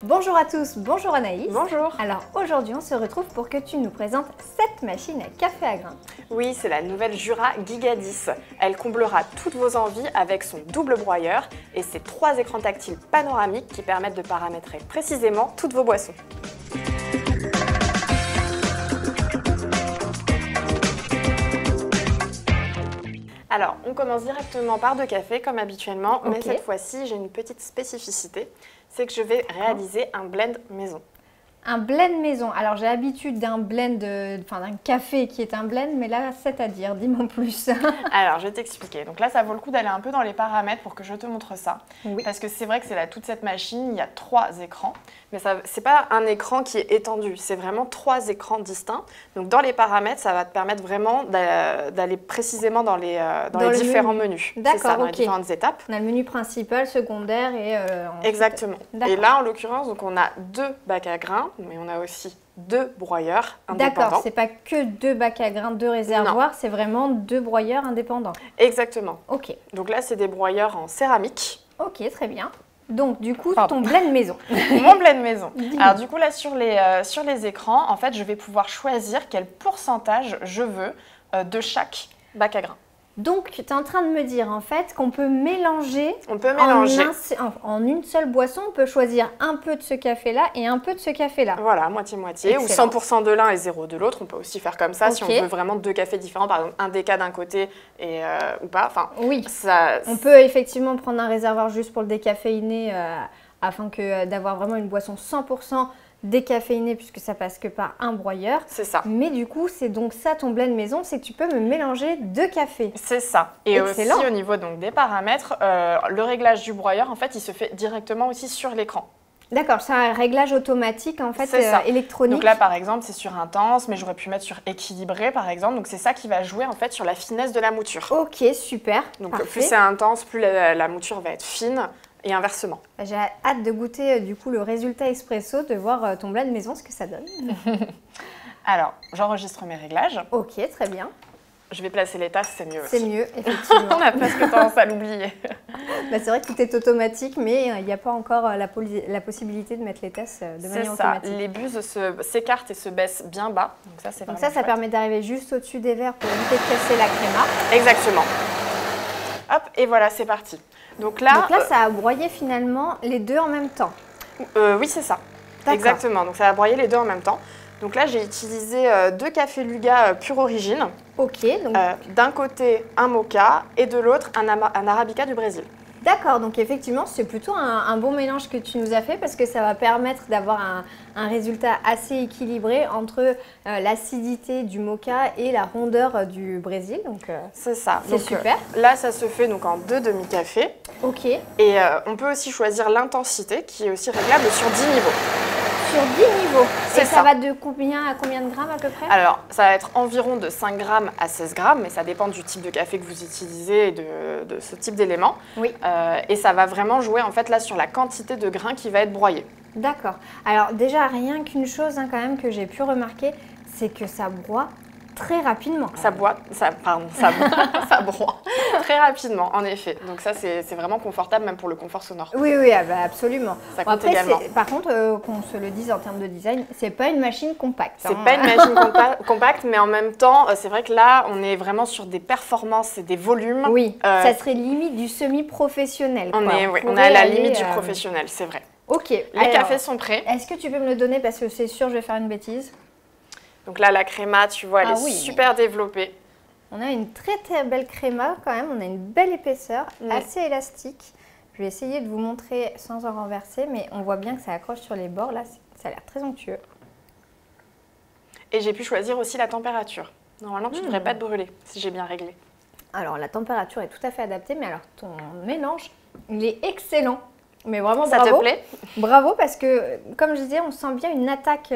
Bonjour à tous, bonjour Anaïs. Bonjour. Alors aujourd'hui on se retrouve pour que tu nous présentes cette machine à café à grains. Oui, c'est la nouvelle Jura Giga 10. Elle comblera toutes vos envies avec son double broyeur et ses 3 écrans tactiles panoramiques qui permettent de paramétrer précisément toutes vos boissons. Alors, on commence directement par 2 cafés comme habituellement, mais cette fois-ci j'ai une petite spécificité, c'est que je vais réaliser un blend maison. Un blend maison. Alors j'ai l'habitude d'un blend, d'un café qui est un blend, mais là c'est-à-dire, dis-moi en plus. Alors je vais t'expliquer. Donc là ça vaut le coup d'aller un peu dans les paramètres pour que je te montre ça. Oui. Parce que c'est vrai que c'est là toute cette machine, il y a 3 écrans, mais c'est pas un écran qui est étendu, c'est vraiment 3 écrans distincts. Donc dans les paramètres, ça va te permettre vraiment d'aller précisément dans les différents menus. D'accord, c'est ça, dans les différentes étapes. On a le menu principal, secondaire et Exactement. Et là en l'occurrence, donc on a 2 bacs à grains, mais on a aussi 2 broyeurs indépendants. D'accord, c'est pas que 2 bacs à grains, 2 réservoirs, c'est vraiment 2 broyeurs indépendants. Exactement. Ok. Donc là, c'est des broyeurs en céramique. Ok, très bien. Donc du coup, ton blend maison. Mon blend maison. Alors du coup, là, sur les écrans, en fait, je vais pouvoir choisir quel pourcentage je veux de chaque bac à grains. Donc, tu es en train de me dire en fait qu'on peut mélanger, en une seule boisson, on peut choisir un peu de ce café-là et un peu de ce café-là. Voilà, moitié-moitié, ou 100% de l'un et 0 de l'autre. On peut aussi faire comme ça si on veut vraiment 2 cafés différents, par exemple un déca d'un côté et, ou pas. Enfin, oui, ça, on peut effectivement prendre un réservoir juste pour le décaféiner afin d'avoir vraiment une boisson 100% décaféiné puisque ça passe que par un broyeur. C'est ça. Mais du coup, c'est donc ça ton blend maison, c'est que tu peux me mélanger 2 cafés. C'est ça. Et aussi au niveau donc, des paramètres, le réglage du broyeur, en fait, il se fait directement aussi sur l'écran. D'accord, c'est un réglage automatique en fait électronique. Donc là par exemple c'est sur intense, mais j'aurais pu mettre sur équilibré par exemple. Donc c'est ça qui va jouer en fait sur la finesse de la mouture. Ok, super. Donc parfait. Plus c'est intense, plus la mouture va être fine. Et inversement. J'ai hâte de goûter du coup le résultat expresso, de voir ton blend maison, ce que ça donne. Alors, j'enregistre mes réglages. Ok, très bien. Je vais placer les tasses, c'est mieux aussi. C'est mieux, effectivement. On a presque tendance à l'oublier. Bah, c'est vrai que tout est automatique, mais il n'y a pas encore la possibilité de mettre les tasses de manière automatique. C'est ça, les buses s'écartent et se baissent bien bas. Donc ça, c'est vraiment ça permet d'arriver juste au-dessus des verres pour éviter de casser la créma. Exactement. Hop, et voilà, c'est parti. Donc là, ça a broyé finalement les 2 en même temps. Oui, c'est ça. Exactement. Donc ça a broyé les 2 en même temps. Donc là, j'ai utilisé 2 cafés Luga pure origine. Ok. D'un côté, un mocha et de l'autre, un arabica du Brésil. D'accord, donc effectivement, c'est plutôt un bon mélange que tu nous as fait parce que ça va permettre d'avoir un résultat assez équilibré entre l'acidité du mocha et la rondeur du Brésil. C'est ça. C'est super. Là, ça se fait donc en 2 demi-cafés. Ok. Et on peut aussi choisir l'intensité qui est aussi réglable sur 10 niveaux. Sur 10 niveaux. Et ça va de combien à combien de grammes à peu près? Alors, ça va être environ de 5 grammes à 16 grammes, mais ça dépend du type de café que vous utilisez et de ce type d'éléments. Oui. Et ça va vraiment jouer en fait là sur la quantité de grains qui va être broyé. D'accord. Alors déjà, rien qu'une chose quand même que j'ai pu remarquer, c'est que ça broie très rapidement. Ça broie très rapidement, en effet. Donc ça, c'est vraiment confortable, même pour le confort sonore. Oui, absolument. Ça compte également. Par contre, qu'on se le dise en termes de design, c'est pas une machine compacte. C'est pas une machine compacte, mais en même temps, c'est vrai que là, on est vraiment sur des performances et des volumes. Oui, ça serait limite du semi-professionnel. On est à la limite du professionnel, c'est vrai. Ok. Les cafés sont prêts. Est-ce que tu peux me le donner parce que c'est sûr, je vais faire une bêtise. Donc là, la créma, tu vois, elle est super développée. On a une très très belle créma quand même, on a une belle épaisseur, assez élastique. Je vais essayer de vous montrer sans en renverser, mais on voit bien que ça accroche sur les bords, là, ça a l'air très onctueux. Et j'ai pu choisir aussi la température. Normalement, tu ne devrais pas te brûler, si j'ai bien réglé. Alors, la température est tout à fait adaptée, mais alors, ton mélange, il est excellent. Mais vraiment, bravo. Ça te plaît? Bravo, parce que, comme je disais, on sent bien une attaque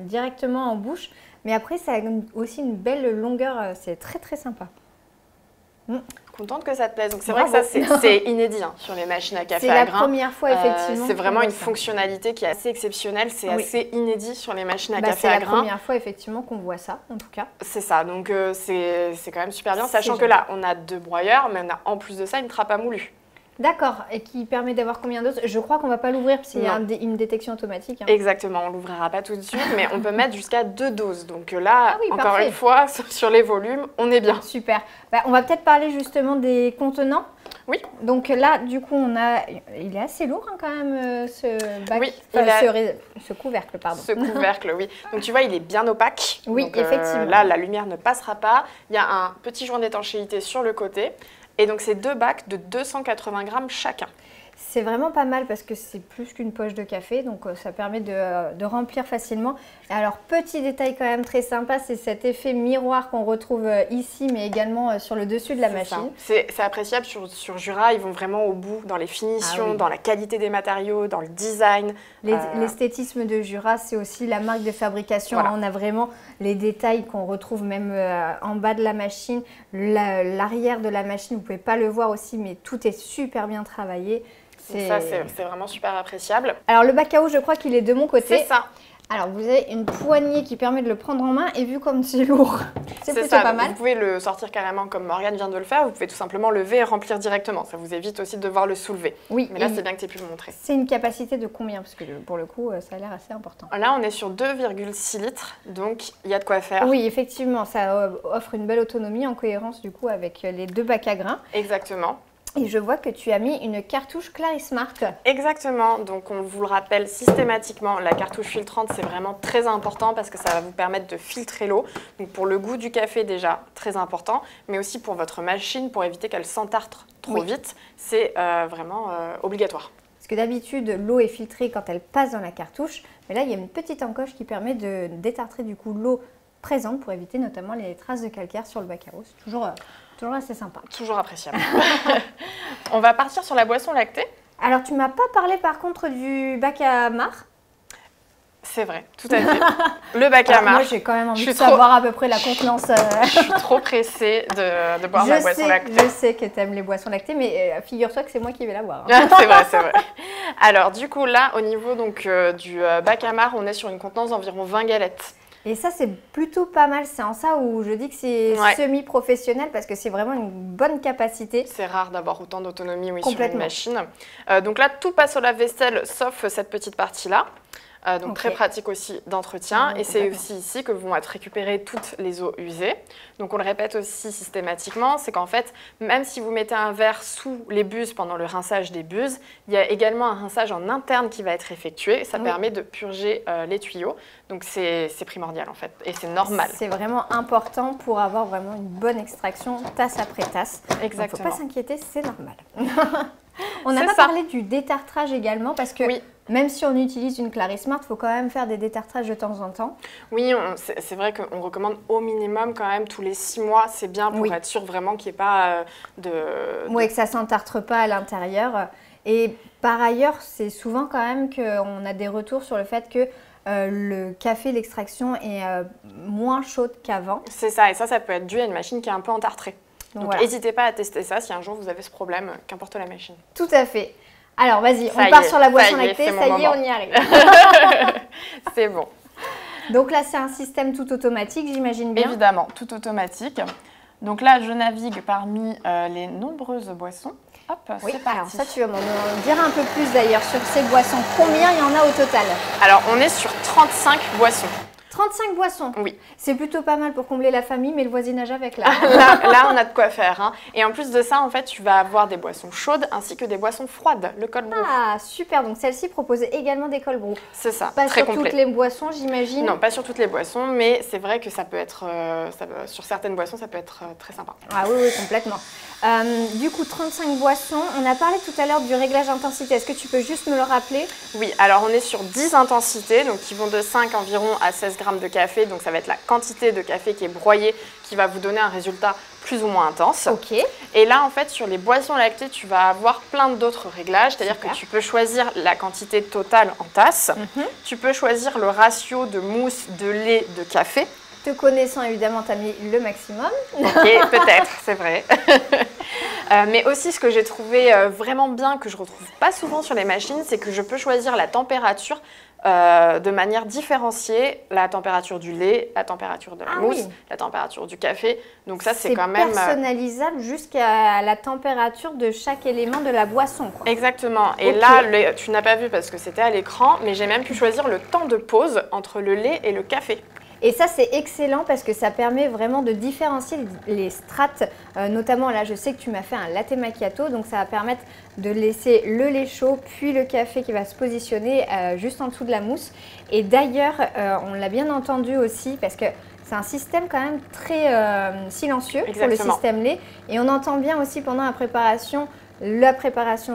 directement en bouche. Mais après, ça a aussi une belle longueur. C'est très, très sympa. Contente que ça te plaise. Donc, c'est vrai que ça, c'est inédit sur les machines à café à grains. C'est la première fois, effectivement. C'est vraiment une fonctionnalité qui est assez exceptionnelle. C'est assez inédit sur les machines à café à grains. C'est la première fois, effectivement, qu'on voit ça, en tout cas. C'est ça. Donc, c'est quand même super bien. Sachant que là, on a 2 broyeurs, mais on a en plus de ça une trappe à moulu. D'accord, et qui permet d'avoir combien de doses? Je crois qu'on ne va pas l'ouvrir parce qu'il y a une détection automatique. Hein. Exactement, on ne l'ouvrira pas tout de suite, mais on peut mettre jusqu'à 2 doses. Donc là, oui, encore parfait. une fois, sur les volumes, on est bien. Super. On va peut-être parler justement des contenants. Oui. Donc là, du coup, il est assez lourd hein, quand même, ce bac. Oui, ce couvercle, pardon. Ce couvercle, oui. Donc tu vois, il est bien opaque. Oui, donc, effectivement. Là, la lumière ne passera pas. Il y a un petit joint d'étanchéité sur le côté. Et donc, c'est 2 bacs de 280 grammes chacun. C'est vraiment pas mal parce que c'est plus qu'une poche de café, donc ça permet de remplir facilement. Alors, petit détail quand même très sympa, c'est cet effet miroir qu'on retrouve ici, mais également sur le dessus de la machine. C'est appréciable sur Jura, ils vont vraiment au bout dans les finitions, dans la qualité des matériaux, dans le design. L'esthétisme de Jura, c'est aussi la marque de fabrication. Voilà. On a vraiment les détails qu'on retrouve même en bas de la machine. L'arrière de la machine, vous ne pouvez pas le voir aussi, mais tout est super bien travaillé. Ça, c'est vraiment super appréciable. Alors, le bac à eau, je crois qu'il est de mon côté. C'est ça. Alors, vous avez une poignée qui permet de le prendre en main et vu comme c'est lourd, c'est plutôt pas mal. Vous pouvez le sortir carrément comme Morgane vient de le faire. Vous pouvez tout simplement lever et remplir directement. Ça vous évite aussi de devoir le soulever. Oui. Mais là, c'est bien que tu aies pu le montrer. C'est une capacité de combien? Parce que pour le coup, ça a l'air assez important. Là, on est sur 2,6 litres. Donc, il y a de quoi faire. Oui, effectivement. Ça offre une belle autonomie en cohérence du coup avec les 2 bacs à grains. Exactement. Et je vois que tu as mis une cartouche Clarismart. Exactement, donc on vous le rappelle systématiquement, la cartouche filtrante c'est vraiment très important parce que ça va vous permettre de filtrer l'eau. Donc pour le goût du café déjà, très important, mais aussi pour votre machine, pour éviter qu'elle s'entartre trop vite, c'est vraiment obligatoire. Parce que d'habitude, l'eau est filtrée quand elle passe dans la cartouche, mais là il y a une petite encoche qui permet de détartrer du coup l'eau présente pour éviter notamment les traces de calcaire sur le bac à eau. C'est toujours assez sympa. Toujours appréciable. On va partir sur la boisson lactée. Alors, tu m'as pas parlé par contre du bac à marc. C'est vrai, tout à fait. Le bac à marc. Moi, j'ai quand même envie de savoir à peu près la contenance. Je suis trop pressée de boire ma boisson lactée. Je sais que tu aimes les boissons lactées, mais figure-toi que c'est moi qui vais la boire. Hein. C'est vrai, c'est vrai. Alors, du coup, là, au niveau donc, du bac à marc, on est sur une contenance d'environ 20 galettes. Et ça, c'est plutôt pas mal. C'est en ça où je dis que c'est semi-professionnel parce que c'est vraiment une bonne capacité. C'est rare d'avoir autant d'autonomie sur une machine. Donc là, tout passe au lave-vaisselle sauf cette petite partie-là. Donc très pratique aussi d'entretien. Et c'est aussi ici que vont être récupérées toutes les eaux usées. Donc on le répète aussi systématiquement, c'est qu'en fait, même si vous mettez un verre sous les buses pendant le rinçage des buses, il y a également un rinçage en interne qui va être effectué. Ça permet de purger les tuyaux. Donc c'est primordial en fait, et c'est normal. C'est vraiment important pour avoir vraiment une bonne extraction, tasse après tasse. Exactement. Il ne faut pas s'inquiéter, c'est normal. On n'a pas parlé du détartrage également parce que même si on utilise une Clarismart, il faut quand même faire des détartrages de temps en temps. Oui, c'est vrai qu'on recommande au minimum quand même tous les 6 mois. C'est bien pour être sûr vraiment qu'il n'y ait pas Oui, que ça ne s'entartre pas à l'intérieur. Et par ailleurs, c'est souvent quand même qu'on a des retours sur le fait que le café, l'extraction est moins chaude qu'avant. C'est ça, et ça peut être dû à une machine qui est un peu entartrée. Donc n'hésitez pas à tester ça si un jour vous avez ce problème, qu'importe la machine. Tout à fait. Alors vas-y, on part sur la boisson lactée, ça y est, on y arrive. C'est bon. Donc là, c'est un système tout automatique, j'imagine bien. Évidemment, tout automatique. Donc là, je navigue parmi les nombreuses boissons. Hop, c'est parti. Alors ça, tu vas m'en dire un peu plus d'ailleurs sur ces boissons. Combien il y en a au total? Alors, on est sur 35 boissons. 35 boissons. Oui. C'est plutôt pas mal pour combler la famille, mais le voisinage avec là. Là, on a de quoi faire. Hein. Et en plus de ça, en fait, tu vas avoir des boissons chaudes ainsi que des boissons froides, le cold brew. Ah, super. Donc, celle-ci propose également des cold brew. C'est ça, pas très sur complet. Toutes les boissons, j'imagine. Non, pas sur toutes les boissons, mais c'est vrai que ça peut être, sur certaines boissons, ça peut être très sympa. Ah oui, complètement. Du coup, 35 boissons. On a parlé tout à l'heure du réglage intensité. Est-ce que tu peux juste me le rappeler? Oui, alors on est sur 10 intensités, donc qui vont de 5 environ à 16 grammes de café. Donc ça va être la quantité de café qui est broyée qui va vous donner un résultat plus ou moins intense. Ok. Et là, en fait, sur les boissons lactées, tu vas avoir plein d'autres réglages. C'est-à-dire que tu peux choisir la quantité totale en tasse. Tu peux choisir le ratio de mousse, de lait, de café. Te connaissant, évidemment, tu as mis le maximum. Ok, peut-être, c'est vrai. Mais aussi, ce que j'ai trouvé vraiment bien, que je ne retrouve pas souvent sur les machines, c'est que je peux choisir la température de manière différenciée, la température du lait, la température de la mousse, la température du café. Donc ça, c'est quand même personnalisable jusqu'à la température de chaque élément de la boisson, quoi. Exactement. Et là, tu n'as pas vu parce que c'était à l'écran, mais j'ai même pu choisir le temps de pause entre le lait et le café. Et ça, c'est excellent parce que ça permet vraiment de différencier les strates. Notamment, là, je sais que tu m'as fait un latte macchiato, donc ça va permettre de laisser le lait chaud, puis le café qui va se positionner juste en dessous de la mousse. Et d'ailleurs, on l'a bien entendu aussi parce que c'est un système quand même très silencieux pour le système lait. Et on entend bien aussi pendant la préparation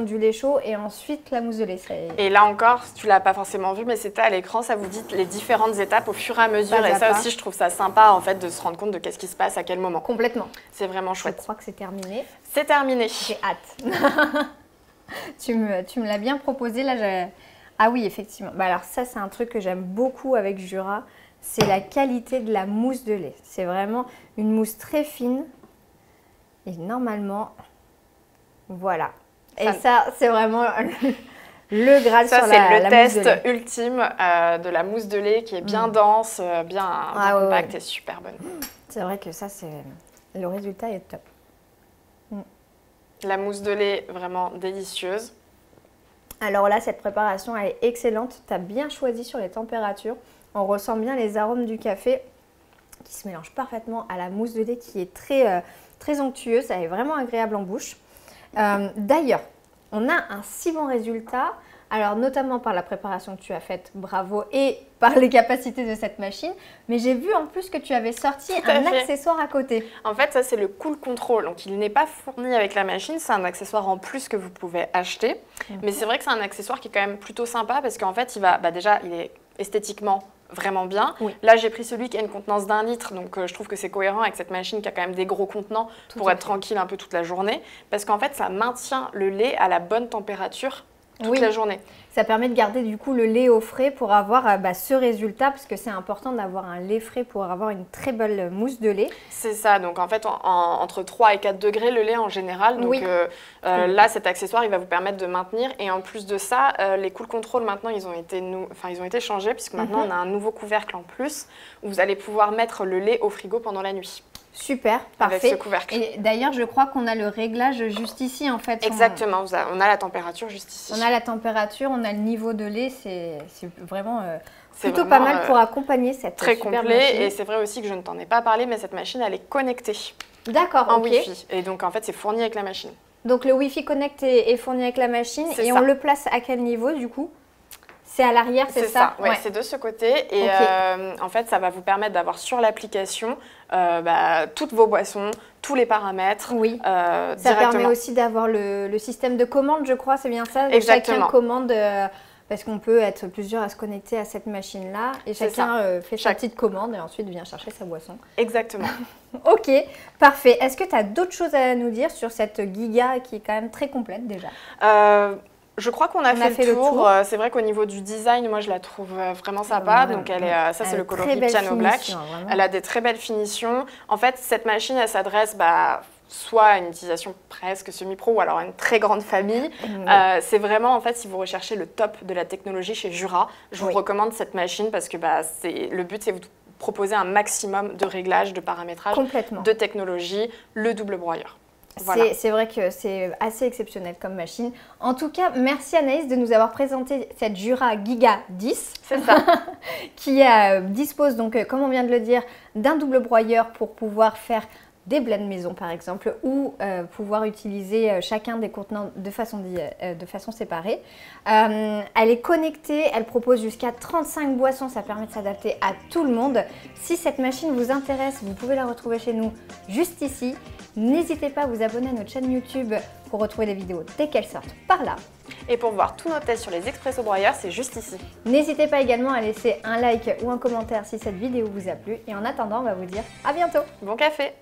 du lait chaud et ensuite la mousse de lait. Et là encore, tu ne l'as pas forcément vu, mais c'était à l'écran, ça vous dit les différentes étapes au fur et à mesure. Et ça aussi, je trouve ça sympa en fait de se rendre compte de qu'est-ce qui se passe à quel moment. Complètement. C'est vraiment chouette. Je crois que c'est terminé. C'est terminé. J'ai hâte. tu me l'as bien proposé. Là, ah oui, effectivement. Bah alors ça, c'est un truc que j'aime beaucoup avec Jura. C'est la qualité de la mousse de lait. C'est vraiment une mousse très fine. Et normalement... Voilà. Et ça, c'est vraiment le Graal sur la mousse de lait. Ça, c'est le test ultime de la mousse de lait qui est bien dense, bien compacte et super bonne. C'est vrai que ça, le résultat est top. La mousse de lait, vraiment délicieuse. Alors là, cette préparation, elle est excellente. Tu as bien choisi sur les températures. On ressent bien les arômes du café qui se mélangent parfaitement à la mousse de lait qui est très onctueuse. Ça est vraiment agréable en bouche. D'ailleurs, on a un si bon résultat, alors notamment par la préparation que tu as faite, bravo, et par les capacités de cette machine, mais j'ai vu en plus que tu avais sorti un accessoire à côté. En fait, ça c'est le Cool Control, donc il n'est pas fourni avec la machine, c'est un accessoire en plus que vous pouvez acheter, mais c'est vrai que c'est un accessoire qui est quand même plutôt sympa parce qu'en fait, il est esthétiquement vraiment bien. Là, j'ai pris celui qui a une contenance d'1 litre, donc je trouve que c'est cohérent avec cette machine qui a quand même des gros contenants pour être tranquille un peu toute la journée. Parce qu'en fait, ça maintient le lait à la bonne température toute la journée. Ça permet de garder du coup le lait au frais pour avoir ce résultat, parce que c'est important d'avoir un lait frais pour avoir une très belle mousse de lait. C'est ça, donc en fait entre 3 et 4 degrés le lait en général. Donc là, cet accessoire, il va vous permettre de maintenir. Et en plus de ça, les Cool Control maintenant, ils ont été changés, puisque maintenant on a un nouveau couvercle en plus, où vous allez pouvoir mettre le lait au frigo pendant la nuit. Super, parfait. Avec ce couvercle. Et d'ailleurs, je crois qu'on a le réglage juste ici en fait. Exactement, on a la température juste ici. On a la température, on a le niveau de lait, c'est vraiment plutôt pas mal pour accompagner cette très super complet machine. Et c'est vrai aussi que je ne t'en ai pas parlé, mais cette machine, elle est connectée. D'accord, en Wi-Fi. Et donc en fait, c'est fourni avec la machine. Donc le Wi-Fi Connect est fourni avec la machine et on le place à quel niveau du coup ? C'est à l'arrière, c'est ça? Oui, c'est de ce côté. Et en fait, ça va vous permettre d'avoir sur l'application toutes vos boissons, tous les paramètres. Oui, ça permet aussi d'avoir le système de commande, je crois, c'est bien ça? Exactement. Chacun commande, parce qu'on peut être plusieurs à se connecter à cette machine-là. Et chacun fait sa petite commande et ensuite vient chercher sa boisson. Exactement. Ok, parfait. Est-ce que tu as d'autres choses à nous dire sur cette Giga qui est quand même très complète déjà? Je crois qu'on a fait le tour. C'est vrai qu'au niveau du design, moi je la trouve vraiment sympa. Donc ça c'est le coloris Piano Black. Elle a des très belles finitions. En fait, cette machine, elle s'adresse soit à une utilisation presque semi-pro ou alors à une très grande famille. C'est vraiment, en fait, si vous recherchez le top de la technologie chez Jura, je vous recommande cette machine parce que le but, c'est de vous proposer un maximum de réglages, de paramétrage, de technologie, le double broyeur. Voilà. C'est vrai que c'est assez exceptionnel comme machine. En tout cas, merci Anaïs de nous avoir présenté cette Jura Giga 10. C'est ça. Qui dispose donc, comme on vient de le dire, d'un double broyeur pour pouvoir faire des blends maison par exemple, ou pouvoir utiliser chacun des contenants de façon séparée. Elle est connectée, elle propose jusqu'à 35 boissons, ça permet de s'adapter à tout le monde. Si cette machine vous intéresse, vous pouvez la retrouver chez nous juste ici. N'hésitez pas à vous abonner à notre chaîne YouTube pour retrouver des vidéos dès qu'elles sortent par là. Et pour voir tous nos tests sur les expresso broyeurs, c'est juste ici. N'hésitez pas également à laisser un like ou un commentaire si cette vidéo vous a plu. Et en attendant, on va vous dire à bientôt. Bon café!